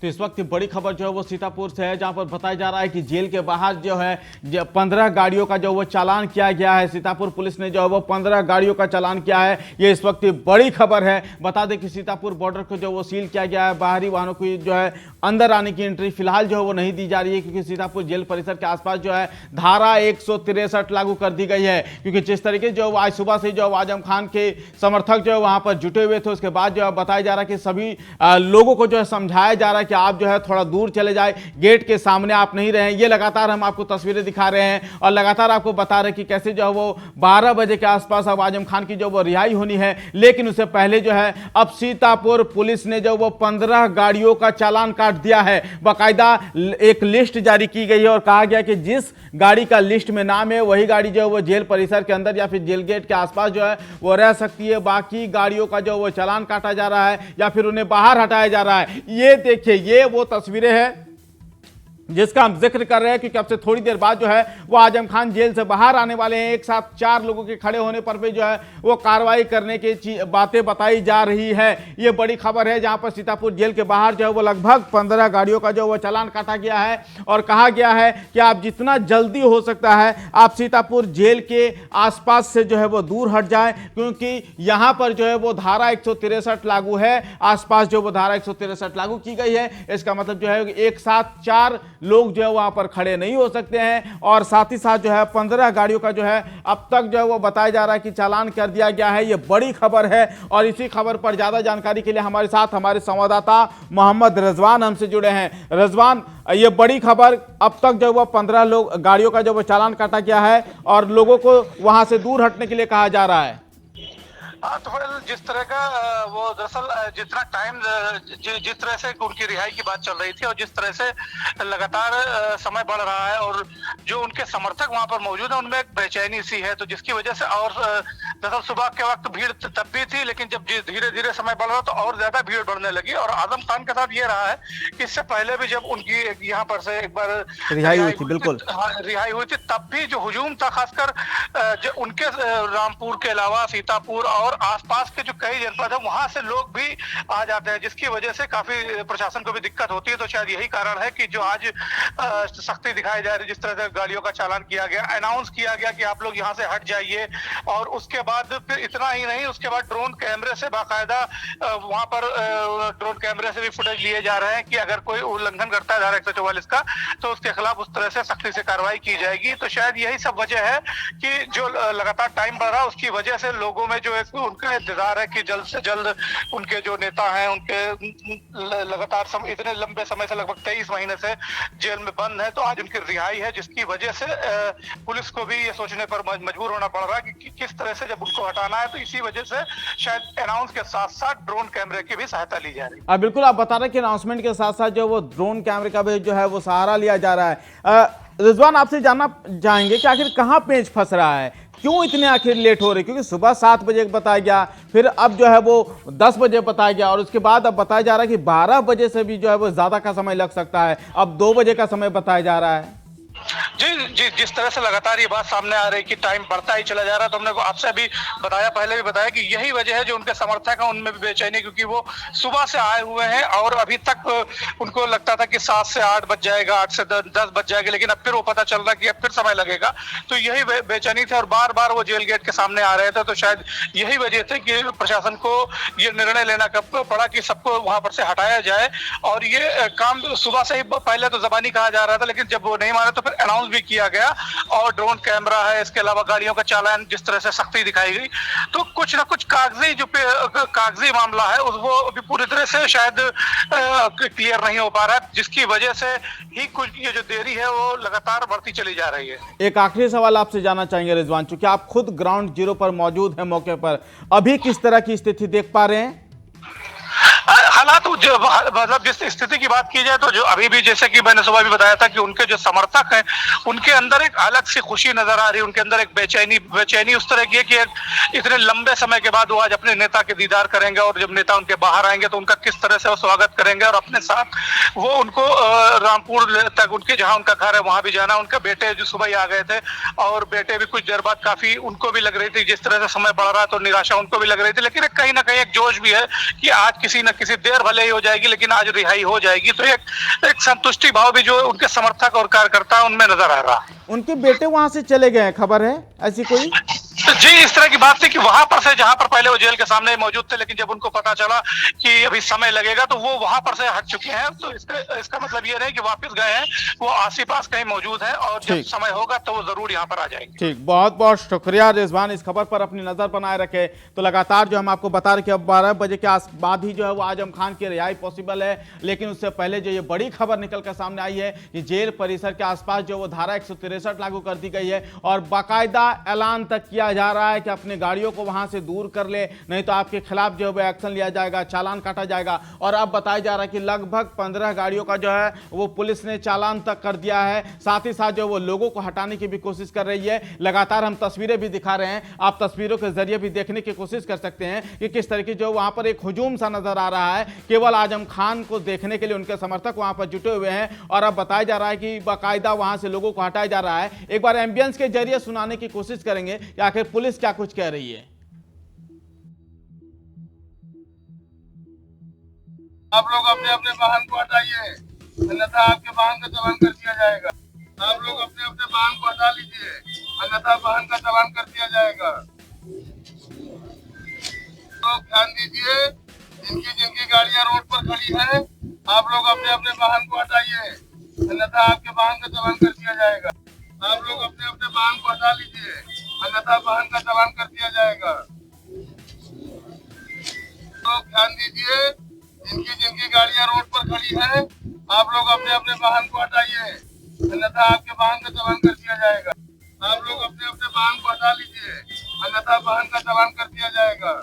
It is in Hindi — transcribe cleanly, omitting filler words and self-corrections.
तो इस वक्त बड़ी खबर जो है वो सीतापुर से है, जहां पर बताया जा रहा है कि जेल के बाहर जो है 15 गाड़ियों का जो वो चालान किया गया है। सीतापुर पुलिस ने जो है वो 15 गाड़ियों का चालान किया है। ये इस वक्त बड़ी खबर है। बता दें कि सीतापुर बॉर्डर को जो वो सील किया गया है। बाहरी वाहनों की जो है अंदर आने की एंट्री फिलहाल जो है वो नहीं दी जा रही है, क्योंकि सीतापुर जेल परिसर के आसपास जो है धारा 163 लागू कर दी गई है। क्योंकि जिस तरीके जो आज सुबह से जो आजम खान के समर्थक जो है वहां पर जुटे हुए थे, उसके बाद जो है बताया जा रहा है कि सभी लोगों को जो है समझाया जा रहा है कि आप जो है थोड़ा दूर चले जाए, गेट के सामने आप नहीं रहें। ये लगातार हम आपको तस्वीरें दिखा रहे हैं और लगातार आपको बता रहे हैं कि कैसे जो है वो 12 बजे के आसपास अब आजम खान की जो वो रिहाई होनी है। लेकिन उससे पहले जो है अब सीतापुर पुलिस ने जो वो 15 गाड़ियों का चालान काट दिया है। बाकायदा एक लिस्ट जारी की गई है और कहा गया कि जिस गाड़ी का लिस्ट में नाम है वही गाड़ी जो है वो जेल परिसर के अंदर या फिर जेल गेट के आसपास जो है वो रह सकती है। बाकी गाड़ियों का जो वो चालान काटा जा रहा है या फिर उन्हें बाहर हटाया जा रहा है। ये देखिए, ये वो तस्वीरें हैं जिसका हम जिक्र कर रहे हैं, क्योंकि अब से थोड़ी देर बाद जो है वो आजम खान जेल से बाहर आने वाले हैं। एक साथ 4 लोगों के खड़े होने पर भी जो है वो कार्रवाई करने की बातें बताई जा रही है। ये बड़ी खबर है, जहां पर सीतापुर जेल के बाहर जो है वो लगभग 15 गाड़ियों का जो वो चालान काटा गया है और कहा गया है कि आप जितना जल्दी हो सकता है आप सीतापुर जेल के आसपास से जो है वो दूर हट जाए, क्योंकि यहां पर जो है वो धारा 163 लागू है। आसपास जो वो धारा 163 लागू की गई है। इसका मतलब जो है एक साथ 4 लोग जो है वहां पर खड़े नहीं हो सकते हैं। और साथ ही साथ जो है 15 गाड़ियों का जो है अब तक जो है वो बताया जा रहा है कि चालान कर दिया गया है। ये बड़ी खबर है और इसी खबर पर ज्यादा जानकारी के लिए हमारे साथ हमारे संवाददाता मोहम्मद रिजवान हमसे जुड़े हैं। रिजवान, ये बड़ी खबर, अब तक जो वो 15 लोग गाड़ियों का जो वो चालान काटा गया है और लोगों को वहां से दूर हटने के लिए कहा जा रहा है। तो जिस तरह का वो दरअसल जितना टाइम जिस तरह से उनकी रिहाई की बात चल रही थी और जिस तरह से लगातार समय बढ़ रहा है और जो उनके समर्थक वहां पर मौजूद है उनमें एक बेचैनी सी है, तो जिसकी वजह से और दरअसल सुबह के वक्त भीड़ तब भी थी, लेकिन जब धीरे धीरे समय बढ़ रहा तो और ज्यादा भीड़ बढ़ने लगी। और आजम खान के साथ ये रहा है कि इससे पहले भी जब उनकी यहाँ पर से एक बार रिहाई हुई थी, बिल्कुल रिहाई हुई थी, तब भी जो हुजूम था खासकर जो उनके रामपुर के अलावा सीतापुर और आसपास के जो कई जनपद है वहां से लोग भी आ जाते हैं, जिसकी वजह से काफी प्रशासन को भी दिक्कत होती है। तो शायद यही कारण है कि जो आज सख्ती दिखाई जा रही है, जिस तरह से गाड़ियों का चालान किया गया, अनाउंस किया गया कि आप लोग यहाँ से हट जाइए। और उसके बाद फिर इतना ही नहीं, उसके बाद ड्रोन कैमरे से बाकायदा वहां पर ड्रोन कैमरे से भी फुटेज लिए जा रहे हैं कि अगर कोई उल्लंघन करता है धारा 144 का तो उसके खिलाफ उस तरह से सख्ती से कार्रवाई की जाएगी। तो शायद यही सब वजह है कि जो लगातार टाइम बढ़ रहा है उसकी वजह से लोगों में जो एक उनका इंतजार है कि जल्द से जल्द उनके जो नेता हैं उनके लगातार इतने लंबे समय से लगभग 23 महीने से जेल में बंद है, तो आज उनकी रिहाई है, जिसकी वजह से पुलिस को भी ये सोचने पर मजबूर होना पड़ रहा है कि किस तरह से जब उनको हटाना है। तो इसी वजह से शायद अनाउंस के साथ साथ ड्रोन कैमरे की भी सहायता ली जा रही है। बिल्कुल, आप बता रहे हैं कि अनाउंसमेंट के साथ साथ जो वो ड्रोन कैमरे का भी जो है वो सहारा लिया जा रहा है। रिजवान, आपसे जानना चाहेंगे कि आखिर कहां पेंच फंस रहा है, क्यों इतने आखिर लेट हो रहे? क्योंकि सुबह 7 बजे बताया गया, फिर अब जो है वो 10 बजे बताया गया और उसके बाद अब बताया जा रहा है कि 12 बजे से भी जो है वो ज्यादा का समय लग सकता है। अब 2 बजे का समय बताया जा रहा है। जी जी, जिस तरह से लगातार ये बात सामने आ रही है कि टाइम बढ़ता ही चला जा रहा है, तो हमने आपसे भी बताया, पहले भी बताया कि यही वजह है जो उनके समर्थक हैं उनमें भी बेचैनी, क्योंकि वो सुबह से आए हुए हैं और अभी तक उनको लगता था कि 7 से 8 बज जाएगा, 8 से 10 बज जाएगा, लेकिन अब फिर वो पता चल रहा है कि अब फिर समय लगेगा। तो यही बेचैनी थी और बार बार वो जेल गेट के सामने आ रहे थे। तो शायद यही वजह थी कि प्रशासन को ये निर्णय लेना पड़ा कि सबको वहां पर से हटाया जाए। और ये काम सुबह से ही पहले तो जबानी कहा जा रहा था, लेकिन जब वो नहीं माने तो फिर अनाउंस भी किया गया और ड्रोन कैमरा है, इसके अलावा गाड़ियों का चालान जिस तरह से सख्ती दिखाई गई, तो कुछ ना कुछ कागजी मामला है वो अभी पूरी तरह से शायद क्लियर नहीं हो पा रहा है, जिसकी वजह से ही कुछ ये जो देरी है वो लगातार बढ़ती चली जा रही है। एक आखिरी सवाल आपसे जानना चाहेंगे रिजवान, चूंकि आप खुद ग्राउंड जीरो पर मौजूद हैं मौके पर, अभी किस तरह की स्थिति देख पा रहे हैं? हालात जो मतलब जिस स्थिति की बात की जाए तो जो अभी भी, जैसे कि मैंने सुबह भी बताया था कि उनके जो समर्थक हैं उनके अंदर एक अलग सी खुशी नजर आ रही है, उनके अंदर एक बेचैनी उस तरह की है कि इतने लंबे समय के बाद वो आज अपने नेता के दीदार करेंगे और जब नेता उनके बाहर आएंगे तो उनका किस तरह से वो स्वागत करेंगे और अपने साथ वो उनको रामपुर तक उनके जहाँ उनका घर है वहां भी जाना। उनके बेटे जो सुबह ही आ गए थे और बेटे भी कुछ देर बाद काफी उनको भी लग रही थी, जिस तरह से समय बढ़ रहा है तो निराशा उनको भी लग रही थी, लेकिन कहीं ना कहीं एक जोश भी है कि आज किसी न किसी देर भले ही हो जाएगी, लेकिन आज रिहाई हो जाएगी। तो एक संतुष्टि भाव भी जो उनके समर्थक और कार्यकर्ता उनमें नजर आ रहा है। उनके बेटे वहां से चले गए हैं, खबर है ऐसी कोई? जी, इस तरह की बात थी कि वहां पर से, जहां पर पहले वो जेल के सामने मौजूद थे, लेकिन जब उनको पता चला कि अभी समय लगेगा तो वो वहां पर से हट चुके हैं। तो इसका मतलब ये नहीं कि वापस गए हैं, वो आस-पास कहीं मौजूद हैं और जब समय होगा तो वो जरूर यहाँ पर आ जाएंगे। ठीक, बहुत बहुत शुक्रिया रिजवान, इस खबर पर अपनी नजर बनाए रखे। तो लगातार जो हम आपको बता रहे कि अब 12 बजे के बाद ही जो है वो आजम खान की रिहाई पॉसिबल है, लेकिन उससे पहले जो ये बड़ी खबर निकल कर सामने आई है कि जेल परिसर के आसपास जो वो धारा 163 लागू कर दी गई है और बाकायदा ऐलान तक किया जा रहा है कि अपनी गाड़ियों को वहां से दूर कर ले, नहीं तो आपके खिलाफ जो है एक्शन लिया जाएगा, चालान काटा जाएगा। और अब बताया जा रहा है कि लगभग 15 गाड़ियों का जो है वो पुलिस ने चालान तक कर दिया है। साथ ही साथ जो वो लोगों को हटाने की भी कोशिश कर रही है। लगातार हम तस्वीरें भी दिखा रहे हैं, आप तस्वीरों के जरिए भी देखने की कोशिश कर सकते हैं कि किस तरीके जो वहां पर एक हुजूम सा नजर आ रहा है। केवल आजम खान को देखने के लिए उनके समर्थक वहां पर जुटे हुए हैं और अब बताया जा रहा है कि बाकायदा वहां से लोगों को हटाया जा रहा है। एक बार एम्बियंस के जरिए सुनाने की कोशिश करेंगे कि आखिर पुलिस क्या कुछ कह रही है। आप लोग अपने अपने वाहन को हटाइए, अन्यथा आपके वाहन का चालान कर दिया जाएगा। आप लोग अपने अपने वाहन को हटा लीजिए, अन्यथा वाहन का चालान कर दिया जाएगा। तो ध्यान दीजिए, जिनकी जिनकी गाड़ियां रोड पर खड़ी हैं, आप लोग अपने अपने वाहन को हटाइए, अन्यथा आपके वाहन का चालान कर दिया जाएगा। आप लोग अपने अपने वाहन को हटा लीजिए, अन्यथा वाहन का चालान कर दिया जाएगा। तो ध्यान दीजिए, जिनकी जिनकी गाड़ियां रोड पर खड़ी हैं, आप लोग अपने अपने वाहन को हटाइए, अन्यथा आपके वाहन का चालान कर दिया जाएगा। आप लोग अपने अपने वाहन को हटा लीजिए, अन्यथा वाहन का चालान कर दिया जाएगा।